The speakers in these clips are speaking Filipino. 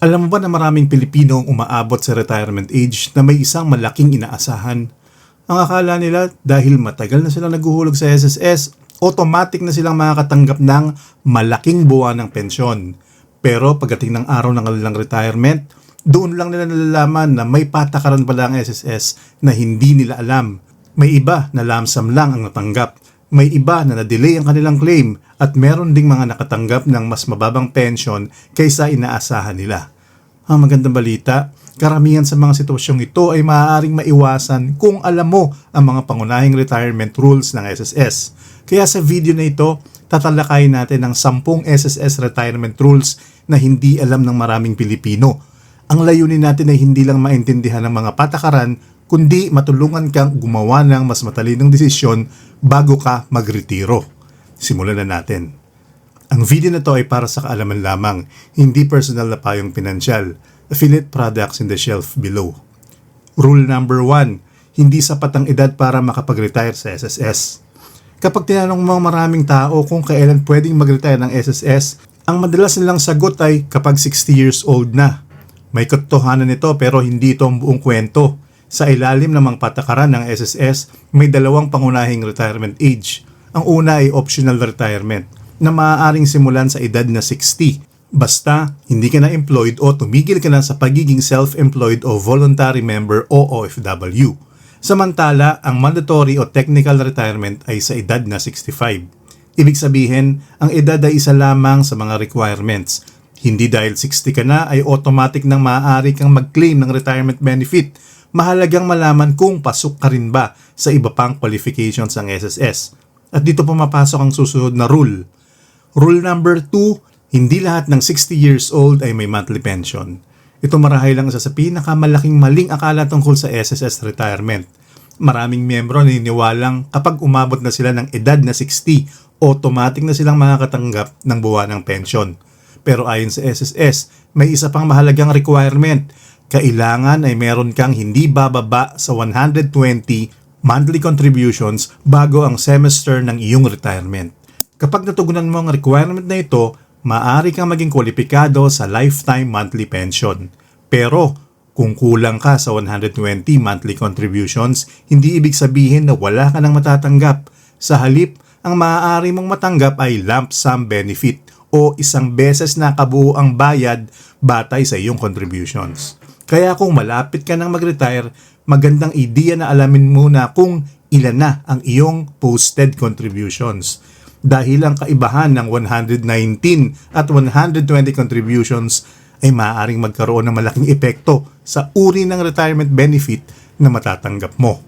Alam mo ba na maraming Pilipino ang umaabot sa retirement age na may isang malaking inaasahan? Ang akala nila dahil matagal na silang naguhulog sa SSS, automatic na silang makakatanggap ng malaking buwan ng pensyon. Pero pagdating ng araw ng kanilang retirement, doon lang nila nalalaman na may patakaran pala ang SSS na hindi nila alam. May iba na lamsam lang ang natanggap. May iba na na-delay ang kanilang claim at meron ding mga nakatanggap ng mas mababang pension kaysa inaasahan nila. Ang magandang balita, karamihan sa mga sitwasyong ito ay maaaring maiwasan kung alam mo ang mga pangunahing retirement rules ng SSS. Kaya sa video na ito, tatalakayin natin ang 10 SSS retirement rules na hindi alam ng maraming Pilipino. Ang layunin natin ay hindi lang maintindihan ng mga patakaran, kundi matulungan kang gumawa ng mas matalinong desisyon bago ka magretiro. Simulan na natin. Ang video na to ay para sa kaalaman lamang, hindi personal na payong pinansyal. Affiliate products in the shelf below. Rule number 1, hindi sapat ang edad para makapag-retire sa SSS. Kapag tinanong mo maraming tao kung kailan pwedeng mag-retire ng SSS, ang madalas nilang sagot ay kapag 60 years old na. May katotohanan nito pero hindi ito ang buong kwento. Sa ilalim ng mga patakaran ng SSS, may dalawang pangunahing retirement age. Ang una ay optional retirement na maaaring simulan sa edad na 60. Basta hindi ka na employed o tumigil ka na sa pagiging self-employed o voluntary member o OFW. Samantala, ang mandatory o technical retirement ay sa edad na 65. Ibig sabihin, ang edad ay isa lamang sa mga requirements. Hindi dahil 60 ka na ay automatic nang maaari kang mag-claim ng retirement benefit. Mahalagang malaman kung pasok ka rin ba sa iba pang qualifications ng SSS. At dito pumapasok ang susunod na rule. Rule number 2, hindi lahat ng 60 years old ay may monthly pension. Ito marahil lang isa sa pinakamalaking maling akala tungkol sa SSS retirement. Maraming miyembro naniniwalang kapag umabot na sila ng edad na 60, automatic na silang makakatanggap ng buwan ng pension. Pero ayon sa SSS, may isa pang mahalagang requirement. Kailangan ay meron kang hindi bababa sa 120 monthly contributions bago ang semester ng iyong retirement. Kapag natugunan mo ang requirement na ito, maaari kang maging kwalipikado sa lifetime monthly pension. Pero kung kulang ka sa 120 monthly contributions, hindi ibig sabihin na wala ka nang matatanggap. Sa halip, ang maaari mong matanggap ay lump sum benefit o isang beses na kabuo ang bayad batay sa iyong contributions. Kaya kung malapit ka nang mag-retire, magandang ideya na alamin muna kung ilan na ang iyong posted contributions. Dahil ang kaibahan ng 119 at 120 contributions ay maaaring magkaroon ng malaking epekto sa uri ng retirement benefit na matatanggap mo.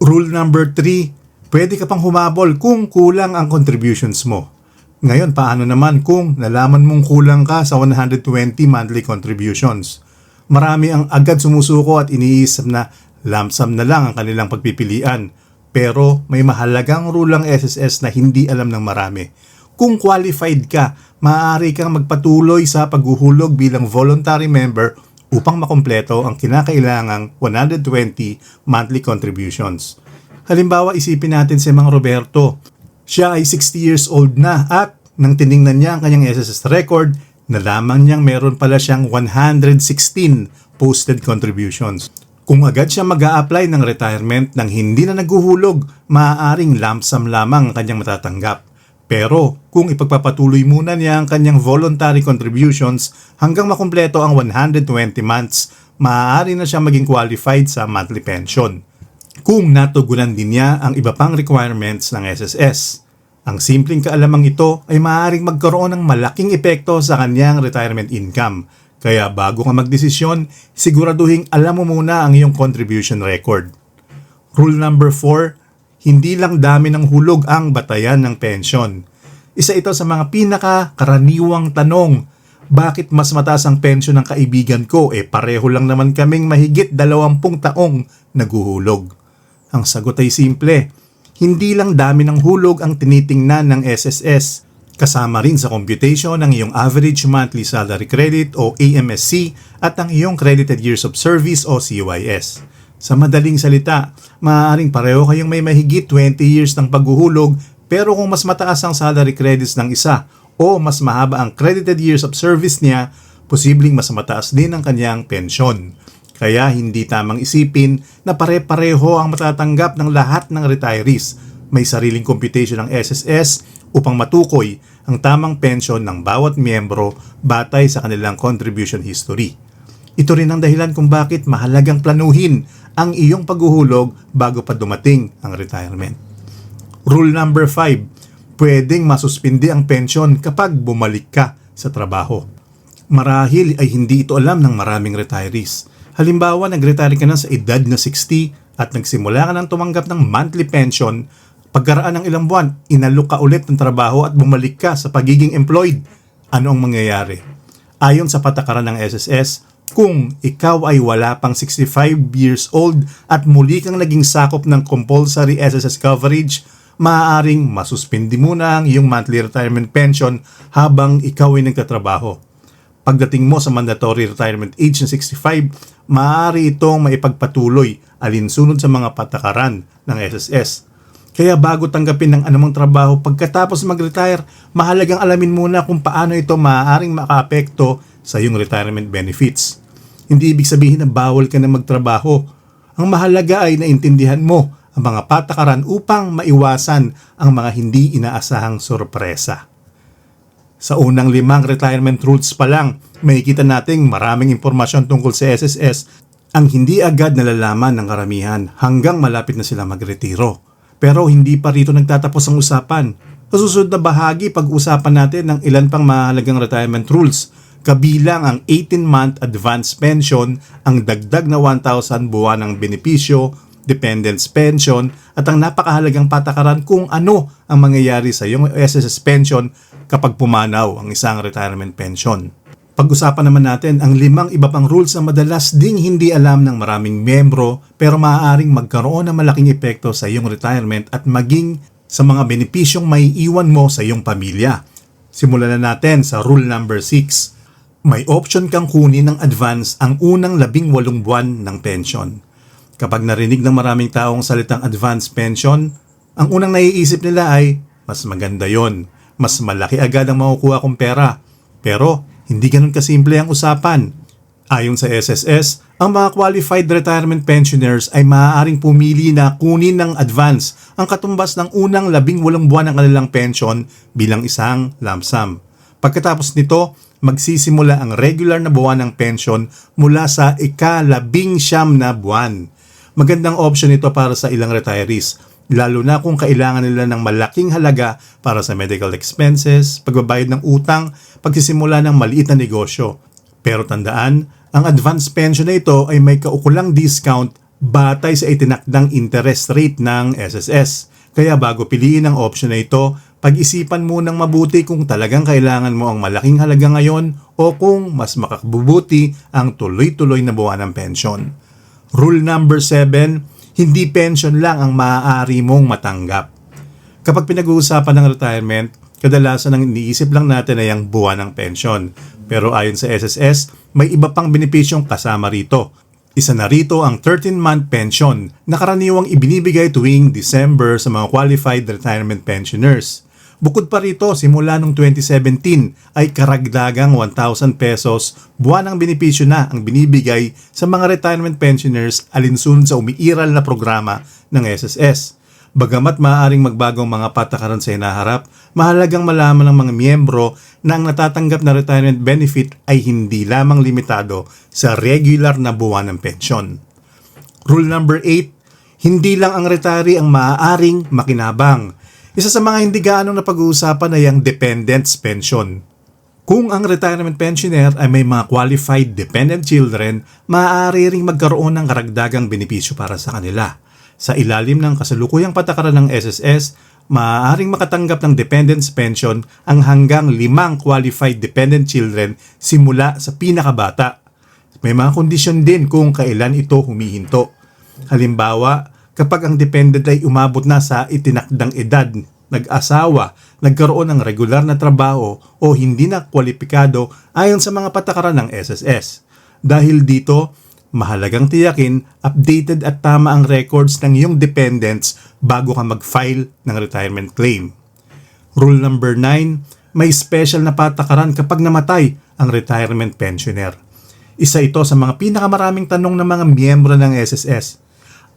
Rule number 3, pwede ka pang humabol kung kulang ang contributions mo. Ngayon, paano naman kung nalaman mong kulang ka sa 120 monthly contributions? Marami ang agad sumusuko at iniisip na lump sum na lang ang kanilang pagpipilian. Pero may mahalagang rule ang SSS na hindi alam ng marami. Kung qualified ka, maaari kang magpatuloy sa paghuhulog bilang voluntary member upang makumpleto ang kinakailangang 120 monthly contributions. Halimbawa, isipin natin si Mang Roberto. Siya ay 60 years old na at nang tiningnan niya ang kanyang SSS record, nalaman niyang meron pala siyang 116 posted contributions. Kung agad siya mag-a-apply ng retirement nang hindi na naguhulog, maaaring lump sum lamang ang kanyang matatanggap. Pero kung ipagpapatuloy muna niya ang kanyang voluntary contributions hanggang makumpleto ang 120 months, maaari na siya maging qualified sa monthly pension. Kung natugunan din niya ang iba pang requirements ng SSS. Ang simpleng kaalamang ito ay maaaring magkaroon ng malaking epekto sa kanyang retirement income. Kaya bago ka magdesisyon, siguraduhin alam mo muna ang iyong contribution record. Rule number 4, hindi lang dami ng hulog ang batayan ng pension. Isa ito sa mga pinaka-karaniwang tanong. Bakit mas mataas ang pension ng kaibigan ko? Pareho lang naman kaming mahigit 20 taong naguhulog. Ang sagot ay simple. Hindi lang dami ng hulog ang tinitingnan ng SSS. Kasama rin sa computation ang iyong average monthly salary credit o AMSC at ang iyong credited years of service o CYS. Sa madaling salita, maaaring pareho kayong may mahigit 20 years ng paghuhulog pero kung mas mataas ang salary credits ng isa o mas mahaba ang credited years of service niya, posibleng mas mataas din ang kanyang pensyon. Kaya hindi tamang isipin na pare-pareho ang matatanggap ng lahat ng retirees. May sariling computation ng SSS upang matukoy ang tamang pensyon ng bawat miyembro batay sa kanilang contribution history. Ito rin ang dahilan kung bakit mahalagang planuhin ang iyong paghuhulog bago pa dumating ang retirement. Rule number 5, pwedeng masuspindi ang pensyon kapag bumalik ka sa trabaho. Marahil ay hindi ito alam ng maraming retirees. Halimbawa, nag-retire ka na sa edad na 60 at nagsimula ka ng tumanggap ng monthly pension. Pagkaraan ng ilang buwan, inalok ka ulit ng trabaho at bumalik ka sa pagiging employed. Ano ang mangyayari? Ayon sa patakaran ng SSS, kung ikaw ay wala pang 65 years old at muli kang naging sakop ng compulsory SSS coverage, maaaring masuspindi muna ang iyong monthly retirement pension habang ikaw ay nagtatrabaho. Pagdating mo sa mandatory retirement age na 65, maaari itong maipagpatuloy alinsunod sa mga patakaran ng SSS. Kaya bago tanggapin ng anumang trabaho pagkatapos mag-retire, mahalagang alamin muna kung paano ito maaaring makaapekto sa iyong retirement benefits. Hindi ibig sabihin na bawal ka na magtrabaho. Ang mahalaga ay naintindihan mo ang mga patakaran upang maiwasan ang mga hindi inaasahang sorpresa. Sa unang 5 retirement rules pa lang, makikita nating maraming impormasyon tungkol sa SSS ang hindi agad nalalaman ng karamihan hanggang malapit na sila magretiro. Pero hindi pa rito nagtatapos ang usapan. Sa susunod na bahagi, pag-usapan natin ng ilan pang mahalagang retirement rules. Kabilang ang 18-month advance pension, ang dagdag na 1,000 buwan ng benepisyo, dependents pension, at ang napakahalagang patakaran kung ano ang mangyayari sa iyong SSS pension kapag pumanaw ang isang retirement pension. Pag-usapan naman natin ang 5 iba pang rules na madalas ding hindi alam ng maraming miyembro pero maaaring magkaroon ng malaking epekto sa iyong retirement at maging sa mga benepisyong may iwan mo sa iyong pamilya. Simulan na natin sa rule number 6. May option kang kunin ng advance ang unang 18 buwan ng pension. Kapag narinig ng maraming taong salitang advance pension, ang unang naiisip nila ay, mas maganda yon, mas malaki agad ang makukuha kong pera. Pero, hindi ganun kasimple ang usapan. Ayon sa SSS, ang mga qualified retirement pensioners ay maaaring pumili na kunin ng advance ang katumbas ng unang 18 buwan ng kanilang pension bilang isang lump sum. Pagkatapos nito, magsisimula ang regular na buwan ng pension mula sa ika-19 na buwan. Magandang option ito para sa ilang retirees, lalo na kung kailangan nila ng malaking halaga para sa medical expenses, pagbabayad ng utang, pagsisimula ng maliit na negosyo. Pero tandaan, ang advance pension na ito ay may kaukulang discount batay sa itinakdang interest rate ng SSS. Kaya bago piliin ang option na ito, pag-isipan mo ng mabuti kung talagang kailangan mo ang malaking halaga ngayon o kung mas makakabubuti ang tuloy-tuloy na buwan ng pensyon. Rule number 7, hindi pension lang ang maaari mong matanggap. Kapag pinag-uusapan ng retirement, kadalasan ang iniisip lang natin ay ang buwan ng pensyon. Pero ayon sa SSS, may iba pang benepisyong kasama rito. Isa na rito ang 13-month pension na karaniwang ibinibigay tuwing December sa mga qualified retirement pensioners. Bukod pa rito, simula noong 2017 ay karagdagang 1,000 pesos buwan ng benepisyo na ang binibigay sa mga retirement pensioners alinsunod sa umiiral na programa ng SSS. Bagamat maaaring magbagong mga patakaran sa hinaharap, mahalagang malaman ng mga miyembro na ang natatanggap na retirement benefit ay hindi lamang limitado sa regular na buwan ng pensyon. Rule number 8, hindi lang ang retiree ang maaaring makinabang. Isa sa mga hindi gaanong napag-uusapan ay ang dependents pension. Kung ang retirement pensioner ay may mga qualified dependent children, maaari ring magkaroon ng karagdagang benepisyo para sa kanila. Sa ilalim ng kasalukuyang patakaran ng SSS, maaaring makatanggap ng dependents pension ang hanggang 5 qualified dependent children simula sa pinakabata. May mga kondisyon din kung kailan ito humihinto. Halimbawa, kapag ang dependent ay umabot na sa itinakdang edad, nag-asawa, nagkaroon ng regular na trabaho o hindi na kwalipikado ayon sa mga patakaran ng SSS. Dahil dito, mahalagang tiyakin, updated at tama ang records ng iyong dependents bago ka mag-file ng retirement claim. Rule number 9, may special na patakaran kapag namatay ang retirement pensioner? Isa ito sa mga pinakamaraming tanong ng mga miyembro ng SSS.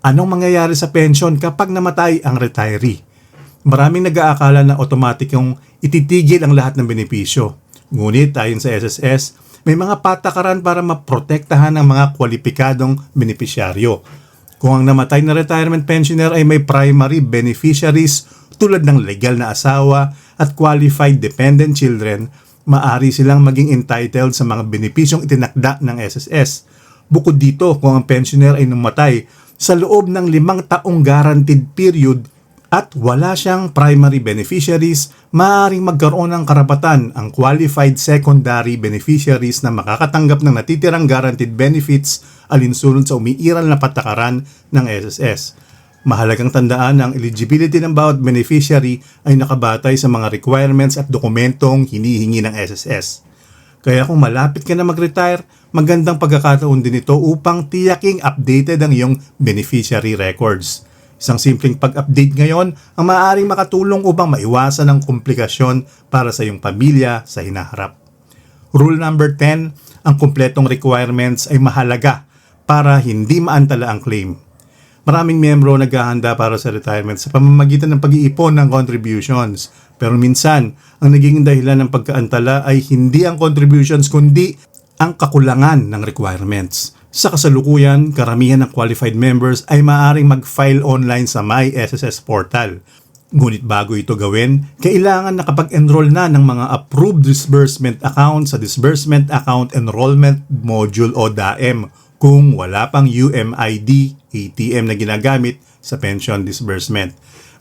Anong mangyayari sa pension kapag namatay ang retiree? Maraming nag-aakala na automatic yung ititigil ang lahat ng benepisyo. Ngunit ayon sa SSS, may mga patakaran para maprotektahan ang mga kwalipikadong benepisyaryo. Kung ang namatay na retirement pensioner ay may primary beneficiaries tulad ng legal na asawa at qualified dependent children, maari silang maging entitled sa mga benepisyong itinakda ng SSS. Bukod dito, kung ang pensioner ay namatay sa loob ng 5 taong guaranteed period at wala siyang primary beneficiaries, maaaring magkaroon ng karapatan ang qualified secondary beneficiaries na makakatanggap ng natitirang guaranteed benefits alinsunod sa umiiral na patakaran ng SSS. Mahalagang tandaan na ang eligibility ng bawat beneficiary ay nakabatay sa mga requirements at dokumentong hinihingi ng SSS. Kaya kung malapit ka na mag-retire, magandang pagkakataon din ito upang tiyaking updated ang iyong beneficiary records. Isang simpleng pag-update ngayon ang maaaring makatulong upang maiwasan ang komplikasyon para sa iyong pamilya sa hinaharap. Rule number 10, ang kumpletong requirements ay mahalaga para hindi maantala ang claim. Maraming miyembro naghahanda para sa retirement sa pamamagitan ng pag-iipon ng contributions. Pero minsan, ang naging dahilan ng pagkaantala ay hindi ang contributions kundi ang kakulangan ng requirements. Sa kasalukuyan, karamihan ng qualified members ay maaaring mag-file online sa My SSS portal. Ngunit bago ito gawin, kailangan nakapag-enroll na ng mga approved disbursement account sa Disbursement Account Enrollment Module o DAEM kung wala pang UMID ATM na ginagamit sa pension disbursement.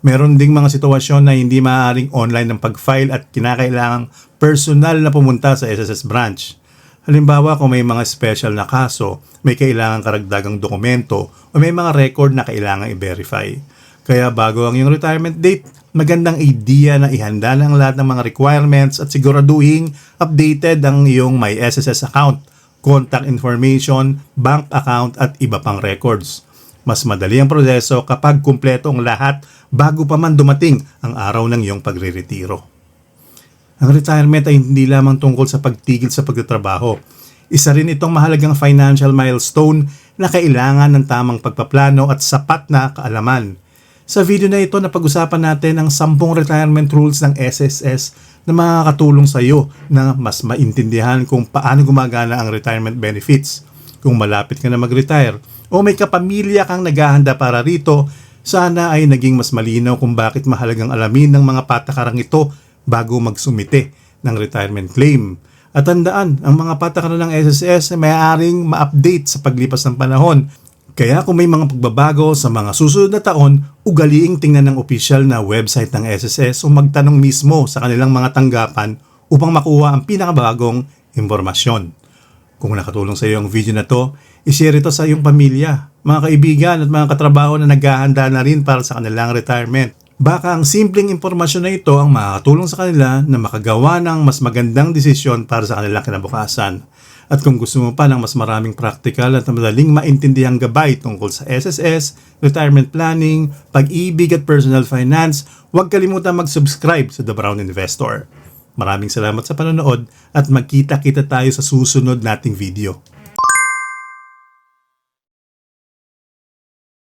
Meron ding mga sitwasyon na hindi maaaring online ng pag-file at kinakailangang personal na pumunta sa SSS branch. Halimbawa, kung may mga special na kaso, may kailangang karagdagang dokumento o may mga record na kailangang i-verify. Kaya bago ang iyong retirement date, magandang idea na ihanda na ang lahat ng mga requirements at siguraduhin updated ang iyong My SSS account, contact information, bank account at iba pang records. Mas madali ang proseso kapag kumpleto ang lahat bago pa man dumating ang araw ng iyong pagre-retiro. Ang retirement ay hindi lamang tungkol sa pagtigil sa pagtatrabaho. Isa rin itong mahalagang financial milestone na kailangan ng tamang pagpaplano at sapat na kaalaman. Sa video na ito, napag-usapan natin ang 10 retirement rules ng SSS na makakatulong sa iyo na mas maintindihan kung paano gumagana ang retirement benefits. Kung malapit ka na mag-retire o may kapamilya kang naghahanda para rito, sana ay naging mas malinaw kung bakit mahalagang alamin ng mga patakarang ito bago magsumite ng retirement claim. At tandaan, ang mga patakaran ng SSS ay maaaring ma-update sa paglipas ng panahon. Kaya kung may mga pagbabago sa mga susunod na taon, ugaliing tingnan ng opisyal na website ng SSS o magtanong mismo sa kanilang mga tanggapan upang makuha ang pinakabagong impormasyon. Kung nakatulong sa iyo ang video na to, ishare ito sa iyong pamilya, mga kaibigan at mga katrabaho na naghahanda na rin para sa kanilang retirement. Baka ang simpleng impormasyon na ito ang makakatulong sa kanila na makagawa ng mas magandang desisyon para sa kanilang kinabukasan. At kung gusto mo pa ng mas maraming practical at madaling maintindihang gabay tungkol sa SSS, retirement planning, pag-ibig at personal finance, huwag kalimutan mag-subscribe sa The Brown Investor. Maraming salamat sa panonood at magkita-kita tayo sa susunod nating video.